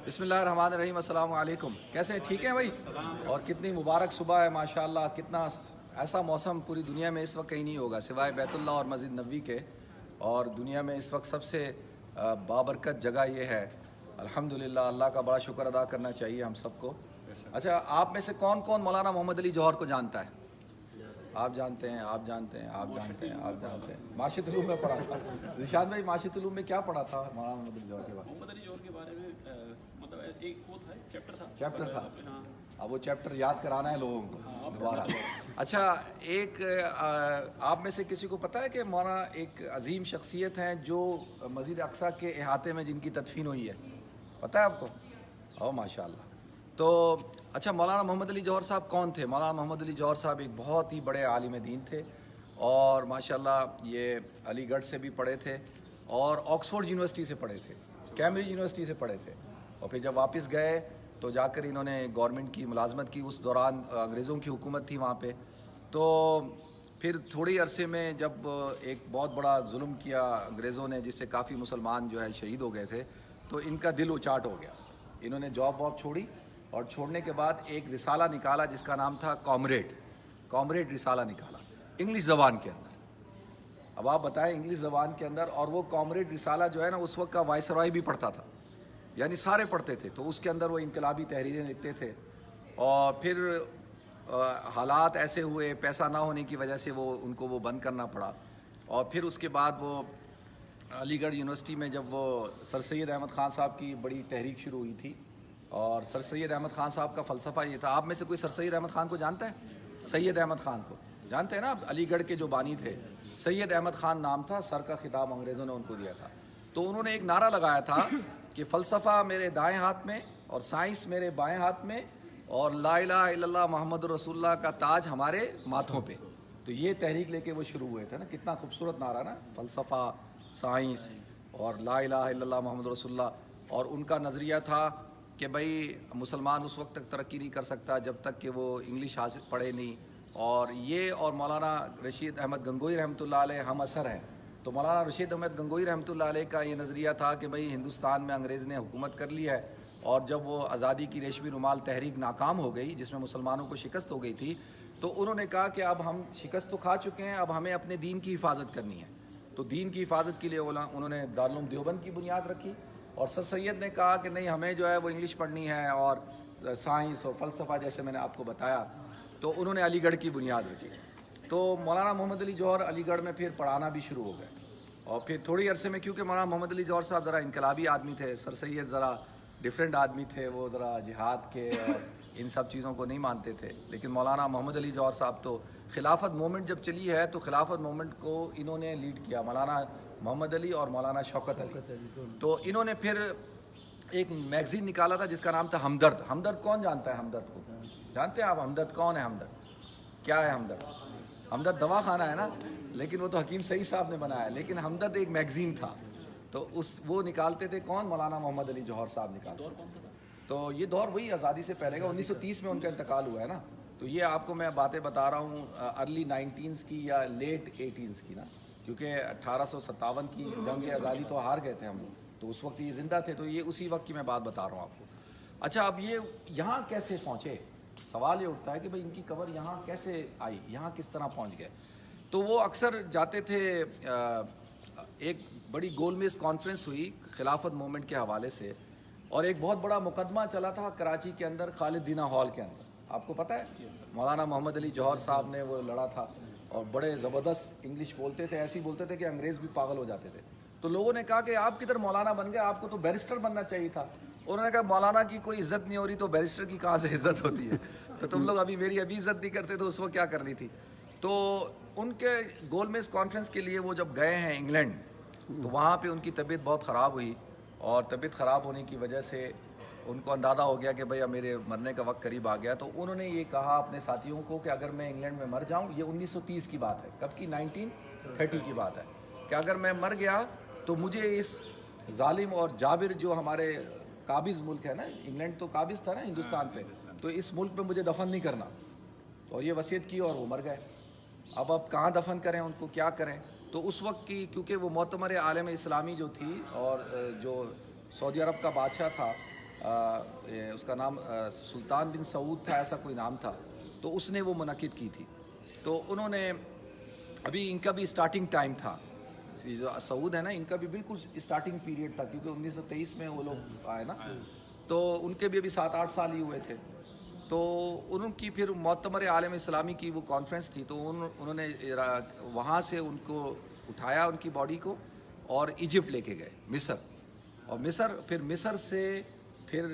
بسم اللہ الرحمن الرحیم، السلام علیکم۔ کیسے ہیں؟ ٹھیک ہیں بھائی؟ اور کتنی مبارک صبح ہے ماشاءاللہ۔ کتنا ایسا موسم پوری دنیا میں اس وقت کہیں نہیں ہوگا سوائے بیت اللہ اور مسجد نبوی کے، اور دنیا میں اس وقت سب سے بابرکت جگہ یہ ہے۔ الحمدللہ، اللہ کا بڑا شکر ادا کرنا چاہیے ہم سب کو۔ اچھا، آپ میں سے کون کون مولانا محمد علی جوہر کو جانتا ہے؟ آپ جانتے ہیں، آپ جانتے ہیں، آپ جانتے ہیں، آپ جانتے ہیں۔ معاشرت علوم میں پڑھا تھا ذیشان بھائی، معاشرت علوم میں کیا پڑھا تھا مولانا محمد علی جوہر کے بارے میں؟ محمد علی جوہر کے بارے میں مطلب ایک وہ تھا، چیپٹر تھا۔ ہاں، اب وہ چیپٹر یاد کرانا ہے لوگوں کو دوبارہ۔ اچھا، ایک آپ میں سے کسی کو پتہ ہے کہ مولانا ایک عظیم شخصیت ہیں جو مسجد اقصیٰ کے احاطے میں جن کی تدفین ہوئی ہے؟ پتہ ہے آپ کو؟ او ماشاء اللہ۔ تو اچھا، مولانا محمد علی جوہر صاحب کون تھے؟ مولانا محمد علی جوہر صاحب ایک بہت ہی بڑے عالم دین تھے، اور ماشاءاللہ یہ علی گڑھ سے بھی پڑھے تھے، اور آکسفورڈ یونیورسٹی سے پڑھے تھے، کیمبرج یونیورسٹی سے پڑھے تھے، اور پھر جب واپس گئے تو جا کر انہوں نے گورنمنٹ کی ملازمت کی۔ اس دوران انگریزوں کی حکومت تھی وہاں پہ، تو پھر تھوڑی عرصے میں جب ایک بہت بڑا ظلم کیا انگریزوں نے، جس سے کافی مسلمان جو ہے شہید ہو گئے تھے، تو ان کا دل اچاٹ ہو گیا۔ انہوں نے جاب واب چھوڑی، اور چھوڑنے کے بعد ایک رسالہ نکالا جس کا نام تھا کامریڈ رسالہ نکالا، انگلش زبان کے اندر۔ اب آپ بتائیں، انگلش زبان کے اندر، اور وہ کامریڈ رسالہ جو ہے نا، اس وقت کا وائسرائے بھی پڑھتا تھا، یعنی سارے پڑھتے تھے، تو اس کے اندر وہ انقلابی تحریریں لکھتے تھے۔ اور پھر حالات ایسے ہوئے، پیسہ نہ ہونے کی وجہ سے ان کو وہ بند کرنا پڑا۔ اور پھر اس کے بعد وہ علی گڑھ یونیورسٹی میں جب وہ سر سید احمد خان صاحب کی بڑی تحریک شروع ہوئی تھی، اور سر سید احمد خان صاحب کا فلسفہ یہ تھا۔ آپ میں سے کوئی سر سید احمد خان کو جانتا ہے؟ سید احمد خان کو جانتے ہیں نا آپ؟ علی گڑھ کے جو بانی تھے، سید احمد خان نام تھا، سر کا خطاب انگریزوں نے ان کو دیا تھا۔ تو انہوں نے ایک نعرہ لگایا تھا کہ فلسفہ میرے دائیں ہاتھ میں، اور سائنس میرے بائیں ہاتھ میں، اور لا الہ الا اللہ محمد رسول اللہ کا تاج ہمارے ماتھوں پہ۔ تو یہ تحریک لے کے وہ شروع ہوئے تھے نا، کتنا خوبصورت نعرہ نا، فلسفہ، سائنس، اور لا الہ الا اللہ محمد رسول اللہ۔ اور ان کا نظریہ تھا کہ بھائی مسلمان اس وقت تک ترقی نہیں کر سکتا جب تک کہ وہ انگلش حاصل پڑھے نہیں۔ اور یہ اور مولانا رشید احمد گنگوئی رحمۃ اللہ علیہ ہم اثر ہیں۔ تو مولانا رشید احمد گنگوئی رحمۃ اللہ علیہ کا یہ نظریہ تھا کہ بھئی ہندوستان میں انگریز نے حکومت کر لی ہے، اور جب وہ آزادی کی ریشمی رومال تحریک ناکام ہو گئی، جس میں مسلمانوں کو شکست ہو گئی تھی، تو انہوں نے کہا کہ اب ہم شکست تو کھا چکے ہیں، اب ہمیں اپنے دین کی حفاظت کرنی ہے۔ تو دین کی حفاظت کے لیے انہوں نے دارالعلوم دیوبند کی بنیاد رکھی، اور سر سید نے کہا کہ نہیں، ہمیں جو ہے وہ انگلش پڑھنی ہے، اور سائنس اور فلسفہ جیسے میں نے آپ کو بتایا۔ تو انہوں نے علی گڑھ کی بنیاد رکھی۔ تو مولانا محمد علی جوہر علی گڑھ میں پھر پڑھانا بھی شروع ہو گئے، اور پھر تھوڑی عرصے میں، کیونکہ مولانا محمد علی جوہر صاحب ذرا انقلابی آدمی تھے، سر سید ذرا ڈیفرنٹ آدمی تھے، وہ ذرا جہاد کے اور ان سب چیزوں کو نہیں مانتے تھے۔ لیکن مولانا محمد علی جوہر صاحب تو خلافت مومنٹ جب چلی ہے تو خلافت مومنٹ کو انہوں نے لیڈ کیا، مولانا محمد علی اور مولانا شوکت علی۔ تو انہوں نے پھر ایک میگزین نکالا تھا جس کا نام تھا ہمدرد۔ ہمدرد کون جانتا ہے؟ ہمدرد کو جانتے ہیں آپ؟ ہمدرد کون ہے؟ ہمدرد کیا ہے؟ ہمدرد دوا خانہ ہے نا، لیکن وہ تو حکیم سعید صاحب نے بنایا، لیکن ہمدرد ایک میگزین تھا، تو وہ نکالتے تھے کون؟ مولانا محمد علی جوہر صاحب نکالتے۔ دور کون سا تھا؟ تو یہ دور وہی آزادی سے پہلے کا، 1930 میں ان کا انتقال ہوا ہے نا۔ تو یہ آپ کو میں باتیں بتا رہا ہوں ارلی 19s کی یا لیٹ 18s کی نا، کیونکہ 1857 کی جنگ آزادی تو ہار گئے تھے ہم لوگ، تو اس وقت یہ زندہ تھے، تو یہ اسی وقت کی میں بات بتا رہا ہوں آپ کو۔ اچھا، اب یہ یہاں کیسے پہنچے؟ سوال یہ اٹھتا ہے کہ بھئی ان کی قبر یہاں کیسے آئی، یہاں کس طرح پہنچ گئے؟ تو وہ اکثر جاتے تھے، ایک بڑی گول میز کانفرنس ہوئی خلافت مومنٹ کے حوالے سے، اور ایک بہت بڑا مقدمہ چلا تھا کراچی کے اندر، خالد دینہ ہال کے اندر، آپ کو پتہ ہے؟ مولانا محمد علی جوہر صاحب نے وہ لڑا تھا، اور بڑے زبردست انگلش بولتے تھے، ایسی بولتے تھے کہ انگریز بھی پاگل ہو جاتے تھے۔ تو لوگوں نے کہا کہ آپ کدھر مولانا بن گئے، آپ کو تو بیرسٹر بننا چاہیے تھا۔ انہوں نے کہا مولانا کی کوئی عزت نہیں ہو رہی تو بیرسٹر کی کہاں سے عزت ہوتی ہے؟ تو تم لوگ میری ابھی عزت نہیں کرتے تو اس وقت کیا کرنی تھی؟ تو ان کے گول میز کانفرنس کے لیے وہ جب گئے ہیں انگلینڈ، تو وہاں پہ ان کی طبیعت بہت خراب ہوئی، اور طبیعت خراب ہونے کی وجہ سے ان کو اندازہ ہو گیا کہ بھئی اب میرے مرنے کا وقت قریب آ گیا۔ تو انہوں نے یہ کہا اپنے ساتھیوں کو کہ اگر میں انگلینڈ میں مر جاؤں، یہ 1930 کی بات ہے، کب کی؟ 1930 کی بات ہے، کہ اگر میں مر گیا تو مجھے اس ظالم اور جابر جو ہمارے قابض ملک ہے نا، انگلینڈ تو قابض تھا نا ہندوستان پہ، تو اس ملک میں مجھے دفن نہیں کرنا۔ اور یہ وصیت کی، اور وہ مر گئے۔ اب کہاں دفن کریں ان کو، کیا کریں؟ تو اس وقت کی، کیونکہ وہ معتمر عالم اسلامی جو تھی، اور جو سعودی عرب کا بادشاہ تھا، اس کا نام سلطان بن سعود تھا، ایسا کوئی نام تھا، تو اس نے وہ منعقد کی تھی. تو انہوں نے ابھی ان کا بھی اسٹارٹنگ ٹائم تھا، جو سعود ہے نا ان کا بھی بالکل اسٹارٹنگ پیریڈ تھا، کیونکہ 1923 میں وہ لوگ آئے نا، تو ان کے بھی ابھی 7-8 سال ہی ہوئے تھے. تو ان کی پھر معتمر عالم اسلامی کی وہ کانفرنس تھی، تو انہوں نے وہاں سے ان کو اٹھایا، ان کی باڈی کو، اور ایجپٹ لے کے گئے، مصر. اور مصر سے پھر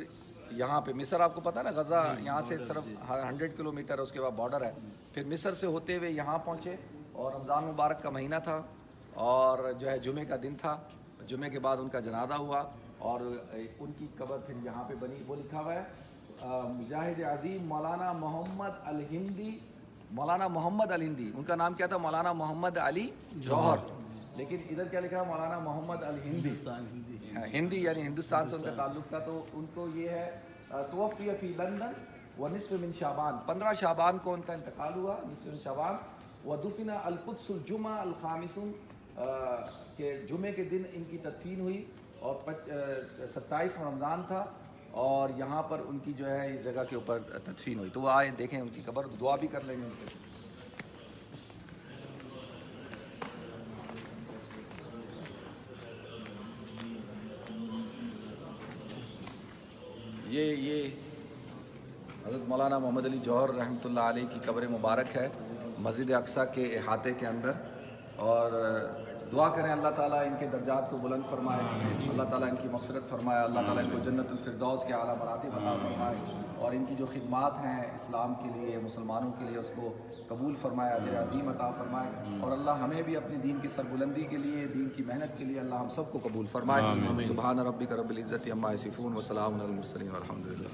یہاں پہ مصر آپ کو پتہ نا غزہ یہاں سے صرف 100 کلومیٹر، اس کے بعد بارڈر ہے. پھر مصر سے ہوتے ہوئے یہاں پہنچے، اور رمضان مبارک کا مہینہ تھا، اور جو ہے جمعے کا دن تھا. جمعے کے بعد ان کا جنازہ ہوا، اور ان کی قبر پھر یہاں پہ بنی. وہ لکھا ہوا ہے مجاہد عظیم مولانا محمد الہندی. مولانا محمد الہندی ان کا نام کیا تھا؟ مولانا محمد علی جوہر، لیکن ادھر کیا لکھا ہے؟ مولانا محمد الہندی. ہندی یعنی ہندوستان سے ان کا تعلق تھا. تو ان کو یہ ہے توفی فی لندن ونصف من شعبان، 15 شعبان کو ان کا انتقال ہوا، نصف من شعبان. ودفن القدس الجمعہ الخامس، کہ جمعے کے دن ان کی تدفین ہوئی، اور 27 رمضان تھا، اور یہاں پر ان کی جو ہے اس جگہ کے اوپر تدفین ہوئی. تو وہ آئے دیکھیں ان کی قبر، دعا بھی کر لیں گے ان کے. یہ حضرت مولانا محمد علی جوہر رحمۃ اللہ علیہ کی قبر مبارک ہے مسجد اقصیٰ کے احاطے کے اندر. اور دعا کریں اللہ تعالیٰ ان کے درجات کو بلند فرمائے، اللہ تعالیٰ ان کی مغفرت فرمائے، اللہ تعالیٰ ان کو جنت الفردوس کے اعلیٰ مراتب عطا فرمائے، اور ان کی جو خدمات ہیں اسلام کے لیے، مسلمانوں کے لیے، اس کو قبول فرمائے، اجر عظیم عطا فرمائے. اور اللہ ہمیں بھی اپنی دین کی سربلندی کے لیے، دین کی محنت کے لیے اللہ ہم سب کو قبول فرمائے. سبحان ربک رب العزت عما یصفون وسلام علی المرسلین والحمد للہ.